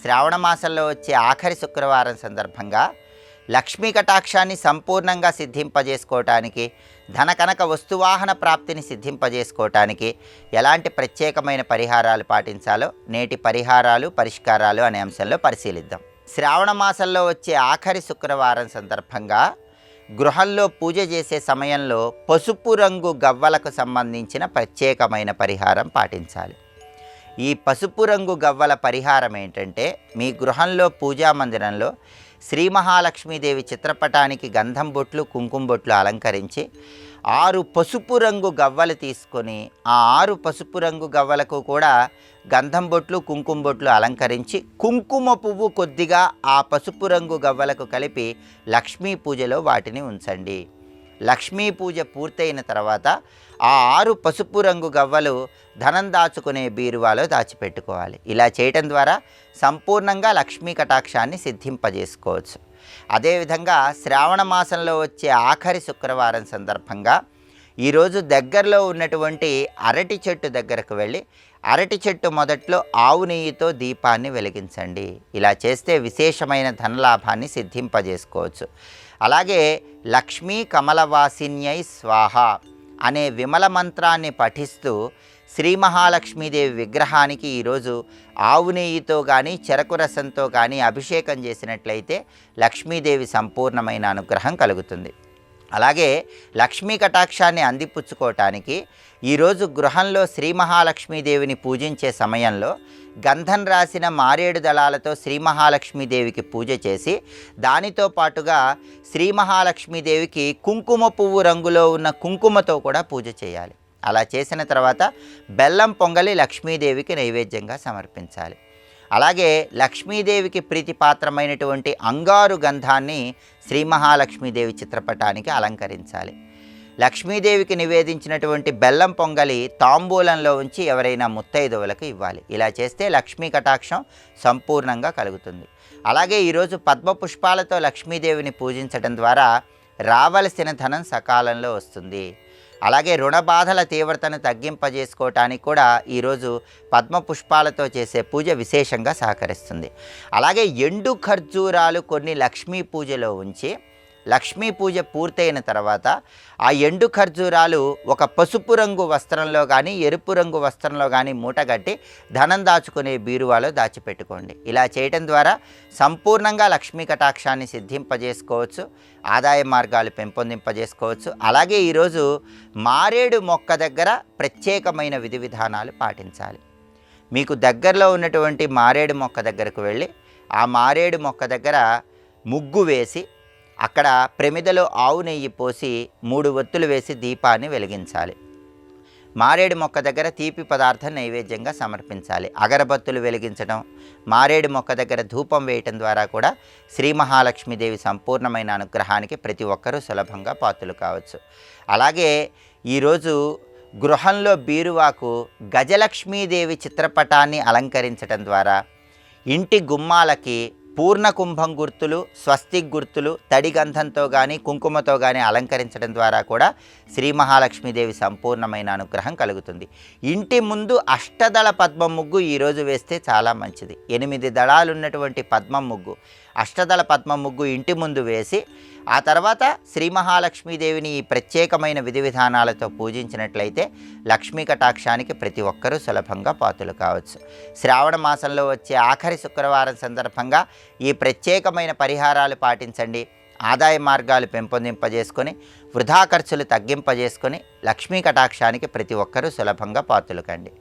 శ్రావణ మాసంలో వచ్చే ఆఖరి శుక్రవారం సందర్భంగా లక్ష్మీ కటాక్షాన్ని సంపూర్ణంగా సిద్ధింపజేసుకోవటానికి, ధనకనక వస్తువాహన ప్రాప్తిని సిద్ధింపజేసుకోవటానికి ఎలాంటి ప్రత్యేకమైన పరిహారాలు పాటించాలో నేటి పరిహారాలు పరిష్కారాలు అనే అంశంలో పరిశీలిద్దాం. శ్రావణ మాసంలో వచ్చే ఆఖరి శుక్రవారం సందర్భంగా గృహంలో పూజ చేసే సమయంలో పసుపు రంగు గవ్వలకు సంబంధించిన ప్రత్యేకమైన పరిహారం పాటించాలి. ఈ పసుపు రంగు గవ్వల పరిహారం ఏంటంటే, మీ గృహంలో పూజా మందిరంలో శ్రీ మహాలక్ష్మీదేవి చిత్రపటానికి గంధం బొట్లు కుంకుమ బొట్లు అలంకరించి 6 పసుపు రంగు గవ్వలు తీసుకొని ఆ 6 పసుపు రంగు గవ్వలకు కూడా గంధం బొట్లు కుంకుమ బొట్లు అలంకరించి కుంకుమ పువ్వు కొద్దిగా ఆ పసుపు రంగు గవ్వలకు కలిపి లక్ష్మీ పూజలో వాటిని ఉంచండి. లక్ష్మీ పూజ పూర్తయిన తర్వాత ఆ 6 పసుపు రంగు గవ్వలు ధనం దాచుకునే బీరువాలో దాచిపెట్టుకోవాలి. ఇలా చేయటం ద్వారా సంపూర్ణంగా లక్ష్మీ కటాక్షాన్ని సిద్ధింపజేసుకోవచ్చు. అదేవిధంగా శ్రావణ మాసంలో వచ్చే ఆఖరి శుక్రవారం సందర్భంగా ఈరోజు దగ్గరలో ఉన్నటువంటి అరటి చెట్టు దగ్గరకు వెళ్ళి అరటి చెట్టు మొదట్లో ఆవు నెయ్యితో దీపాన్ని వెలిగించండి. ఇలా చేస్తే విశేషమైన ధనలాభాన్ని సిద్ధింపజేసుకోవచ్చు. అలాగే లక్ష్మీ కమలవాసిన్యై స్వాహ అనే విమల మంత్రాన్ని పఠిస్తూ శ్రీ మహాలక్ష్మీదేవి విగ్రహానికి ఈరోజు ఆవు నెయ్యితో కానీ చెరకు రసంతో కానీ అభిషేకం చేసినట్లయితే లక్ష్మీదేవి సంపూర్ణమైన అనుగ్రహం కలుగుతుంది. అలాగే లక్ష్మీ కటాక్షాన్ని అందిపుచ్చుకోవటానికి ఈరోజు గృహంలో శ్రీ మహాలక్ష్మీదేవిని పూజించే సమయంలో గంధం రాసిన మారేడు దళాలతో శ్రీ మహాలక్ష్మీదేవికి పూజ చేసి దానితో పాటుగా శ్రీ మహాలక్ష్మీదేవికి కుంకుమ పువ్వు రంగులో ఉన్న కుంకుమతో కూడా పూజ చేయాలి. అలా చేసిన తర్వాత బెల్లం పొంగలి లక్ష్మీదేవికి నైవేద్యంగా సమర్పించాలి. అలాగే లక్ష్మీదేవికి ప్రీతిపాత్రమైనటువంటి అంగారు గంధాన్ని శ్రీ మహాలక్ష్మీదేవి చిత్రపటానికి అలంకరించాలి. లక్ష్మీదేవికి నివేదించినటువంటి బెల్లం పొంగలి తాంబూలంలో ఉంచి ఎవరైనా ముత్తైదువులకు ఇవ్వాలి. ఇలా చేస్తే లక్ష్మీ కటాక్షం సంపూర్ణంగా కలుగుతుంది. అలాగే ఈరోజు పద్మ పుష్పాలతో లక్ష్మీదేవిని పూజించడం ద్వారా రావలసిన ధనం సకాలంలో వస్తుంది. అలాగే రుణ బాధల తీవ్రతను తగ్గింపజేసుకోవటానికి కూడా ఈరోజు పద్మ పుష్పాలతో చేసే పూజ విశేషంగా సహకరిస్తుంది. అలాగే ఎండు ఖర్జూరాలు కొన్ని లక్ష్మీ పూజలో ఉంచి లక్ష్మీ పూజ పూర్తయిన తర్వాత ఆ ఎండు ఖర్జూరాలు ఒక పసుపు రంగు వస్త్రంలో కానీ ఎరుపు రంగు వస్త్రంలో కానీ మూటగట్టి ధనం దాచుకునే బీరువాలో దాచిపెట్టుకోండి. ఇలా చేయటం ద్వారా సంపూర్ణంగా లక్ష్మీ కటాక్షాన్ని సిద్ధింపజేసుకోవచ్చు, ఆదాయ మార్గాలు పెంపొందింపజేసుకోవచ్చు. అలాగే ఈరోజు మారేడు మొక్క దగ్గర ప్రత్యేకమైన విధి విధానాలు పాటించాలి. మీకు దగ్గరలో ఉన్నటువంటి మారేడు మొక్క దగ్గరకు వెళ్ళి ఆ మారేడు మొక్క దగ్గర ముగ్గు వేసి అక్కడ ప్రమిదలో ఆవు నెయ్యి పోసి 3 ఒత్తులు వేసి దీపాన్ని వెలిగించాలి. మారేడు మొక్క దగ్గర తీపి పదార్థం నైవేద్యంగా సమర్పించాలి. అగరబత్తులు వెలిగించడం, మారేడు మొక్క దగ్గర ధూపం వేయటం ద్వారా కూడా శ్రీ మహాలక్ష్మీదేవి సంపూర్ణమైన అనుగ్రహానికి ప్రతి ఒక్కరూ సులభంగా పాత్రలు కావచ్చు. అలాగే ఈరోజు గృహంలో బీరువాకు గజలక్ష్మీదేవి చిత్రపటాన్ని అలంకరించడం ద్వారా ఇంటి గుమ్మాలకి పూర్ణ కుంభం గుర్తులు, స్వస్తిక్ గుర్తులు తడి గంధంతో కానీ కుంకుమతో కానీ అలంకరించడం ద్వారా కూడా శ్రీ మహాలక్ష్మీదేవి సంపూర్ణమైన అనుగ్రహం కలుగుతుంది. ఇంటి ముందు అష్టదళ పద్మం ముగ్గు ఈరోజు వేస్తే చాలా మంచిది. 8 దళాలు ఉన్నటువంటి పద్మం ముగ్గు, అష్టదళ పద్మం ముగ్గు ఇంటి ముందు వేసి ఆ తర్వాత శ్రీ మహాలక్ష్మీదేవిని ఈ ప్రత్యేకమైన విధి విధానాలతో పూజించినట్లయితే లక్ష్మీ కటాక్షానికి ప్రతి ఒక్కరూ సులభంగా పాత్రలు కావచ్చు. శ్రావణ మాసంలో వచ్చే ఆఖరి శుక్రవారం సందర్భంగా ఈ ప్రత్యేకమైన పరిహారాలు పాటించండి. ఆదాయ మార్గాలు పెంపొందింపజేసుకొని వృధా ఖర్చులు తగ్గింపజేసుకొని లక్ష్మీ కటాక్షానికి ప్రతి ఒక్కరూ సులభంగా పాత్రలు కండి.